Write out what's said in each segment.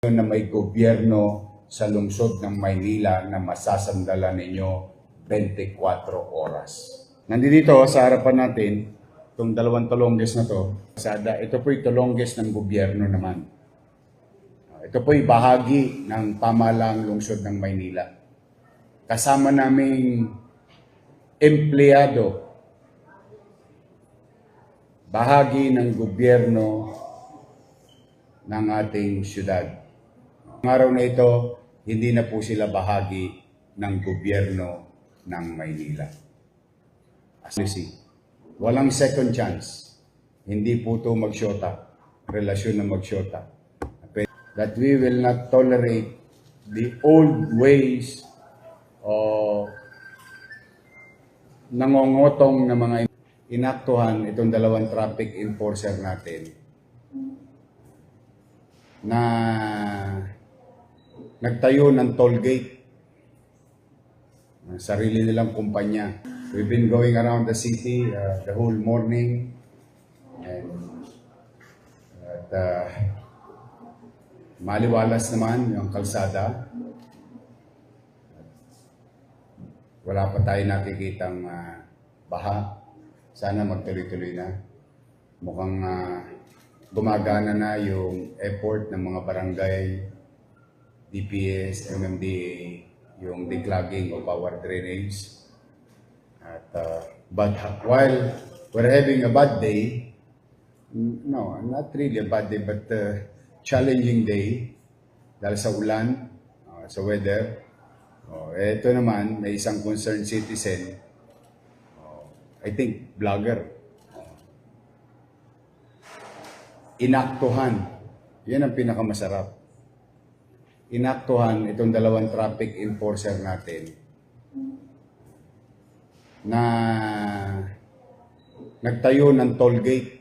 na may gobyerno sa lungsod ng Maynila na masasandalan ninyo 24 oras. Nandito sa harapan natin, itong dalawang tulongges na to, ito po'y tulongges ng gobyerno naman. Ito po'y bahagi ng pamahalaang lungsod ng Maynila. Kasama naming empleyado, bahagi ng gobyerno ng ating syudad. Ang araw na ito, hindi na po sila bahagi ng gobyerno ng Maynila. Walang second chance. Hindi po ito magsyota, relasyon na magsyota. That we will not tolerate the old ways o nangongotong na mga inaktuhan itong dalawang traffic enforcer natin na nagtayo ng toll gate, sarili nilang kumpanya. We've been going around the city the whole morning and maliwalas naman yung kalsada. Wala pa tayo nakikitang baha. Sana magtuloy-tuloy na. Mukhang gumagana na yung effort ng mga barangay, DPS, MMDA, yung declogging of our drainage. At, but while we're having a bad day, no, not really a bad day, but challenging day dahil sa ulan, sa weather. Ito naman, may isang concerned citizen, I think vlogger, inaktuhan. Yan ang pinakamasarap. Inaktuhan itong dalawang traffic enforcer natin na nagtayo ng toll gate.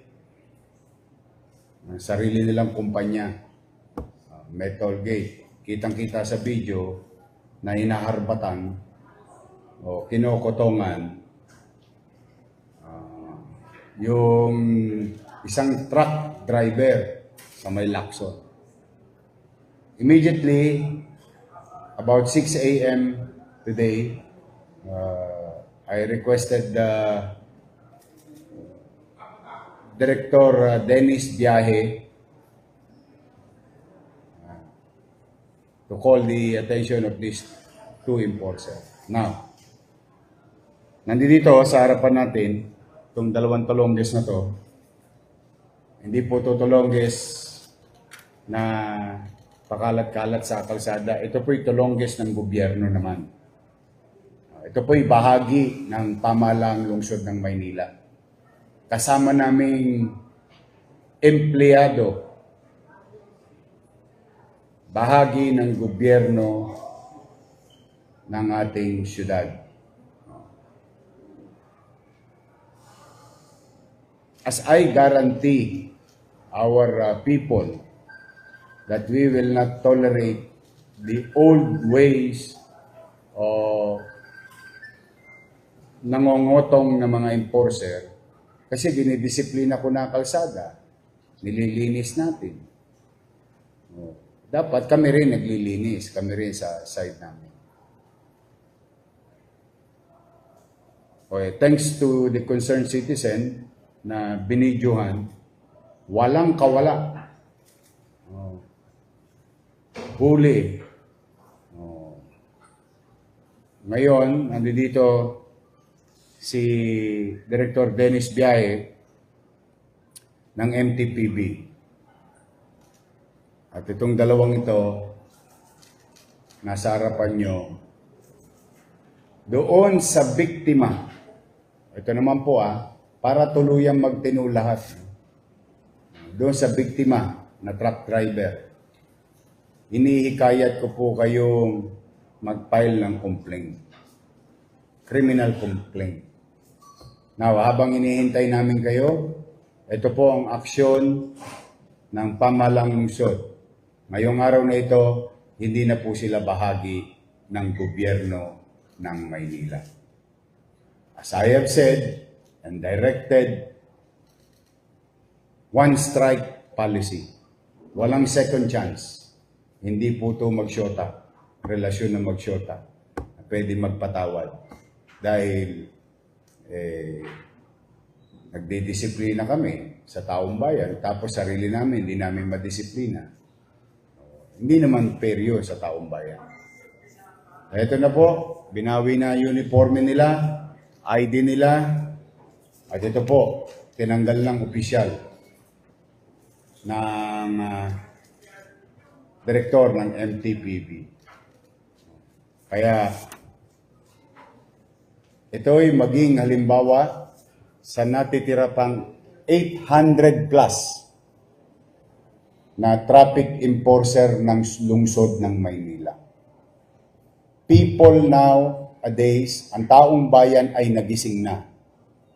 Sarili nilang kumpanya. May toll gate. Kitang-kita sa video na hinaharbatan o kinokotongan yung isang truck driver sa may Lacson. Immediately, about 6 a.m. today, I requested the Director Dennis Biahe to call the attention of these two enforcers. Now, nandito sa harapan natin, itong dalawang tulongges na to, hindi po ito tulongges na pakalat-kalat sa kalsada. Ito po'y tulongges ng gobyerno naman. Ito po'y bahagi ng pamahalaang lungsod ng Maynila. Kasama naming empleyado, bahagi ng gobyerno ng ating syudad. As I guarantee our people that we will not tolerate the old ways o nangongotong na mga enforcer, kasi dinidisiplina ko na kalsada, nililinis natin. Dapat kami rin naglilinis, kami rin sa side namin. Okay, thanks to the concerned citizen na binidyohan, walang kawala. Huli. Ngayon, nandito si Director Dennis Biahe ng MTPB. At itong dalawang ito, nasa harapan nyo, doon sa biktima. Ito naman po para tuluyang magtino lahat. Doon sa biktima na truck driver. Hinihikayat ko po kayong mag-file ng complaint. Criminal complaint. Now, habang inihintay namin kayo, ito po ang aksyon ng pamahalaang lungsod. Ngayong araw na ito, hindi na po sila bahagi ng gobyerno ng Maynila. As I have said and directed, one strike policy. Walang second chance. Hindi po ito magsyota, relasyon na magsyota. Pwede magpatawad. Dahil nagdidisiplina kami sa taong bayan, tapos sarili namin, hindi namin madisiplina. Hindi naman fair yun sa taong bayan. Ito na po, binawi na uniforme nila, ID nila, at ito po, tinanggal ng opisyal ng direktor ng MTPB. Kaya, ito'y maging halimbawa sa natitira pang 800 plus na traffic enforcer ng lungsod ng Maynila. People nowadays, ang taong bayan ay nagising na.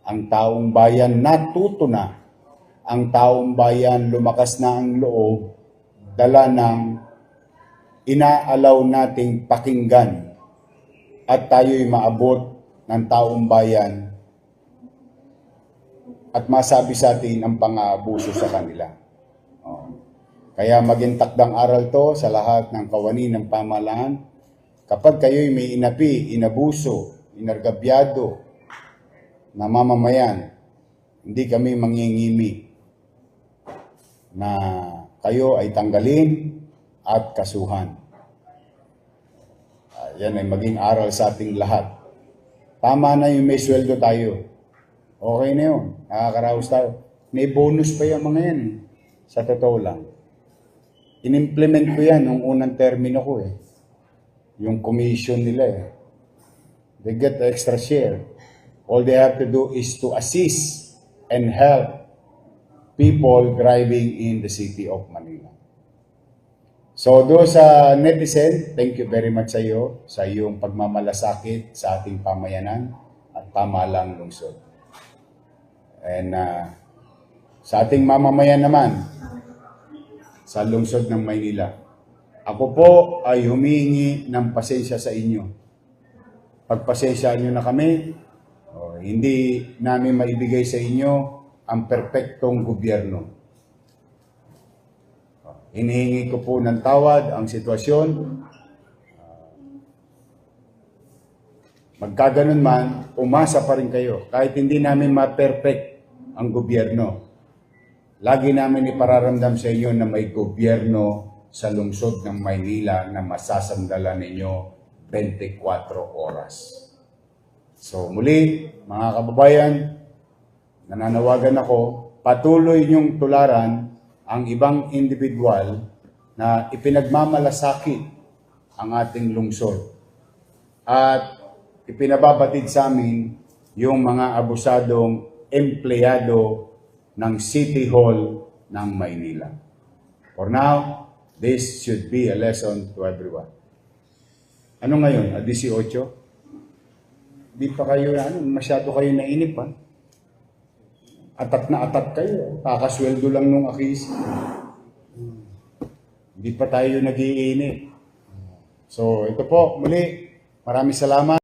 Ang taong bayan natuto na. Ang taong bayan lumakas na ang loob, dala ng inaalaw nating pakinggan at tayo'y maabot ng taong bayan at masabi sa atin ang pang-aabuso sa kanila. Kaya maging takdang aral to sa lahat ng kawani ng pamahalaan. Kapag kayo'y may inapi, inabuso, inargabyado na mamamayan, hindi kami mangingimi na kayo ay tanggalin at kasuhan. Yan ay maging aral sa ating lahat. Tama na yung may sweldo tayo. Okay na yun. Nakakaraos tayo. May bonus pa yung mga yan eh. Sa totoo lang. In-implement ko yan nung unang termino ko eh. Yung commission nila eh. They get extra share. All they have to do is to assist and help people driving in the city of Manila. So doon sa netizen, thank you very much sa iyo, sa iyong pagmamalasakit sa ating pamayanan at pamahalang lungsod. And sa ating mamamayan naman, sa lungsod ng Maynila, ako po ay humihingi ng pasensya sa inyo. Pagpasensyaan nyo na kami, hindi namin maibigay sa inyo ang perpektong gobyerno. Hinihingi ko po ng tawad ang sitwasyon. Magkaganon man, umasa pa rin kayo. Kahit hindi namin ma-perfect ang gobyerno, lagi namin ipararamdam sa inyo na may gobyerno sa lungsod ng Maynila na masasandalan ninyo 24 oras. So muli, mga kababayan, nananawagan ako, patuloy niyong tularan ang ibang individual na ipinagmamalasakit ang ating lungsod. At ipinababatid sa amin yung mga abusadong empleyado ng City Hall ng Maynila. For now, this should be a lesson to everyone. Ano ngayon? 18? Di pa kayo, masyado kayo nainip ha? Atat na atat kayo. Kakasweldo lang nung akis. Hindi pa tayo nag-iinip. So ito po, muli, maraming salamat.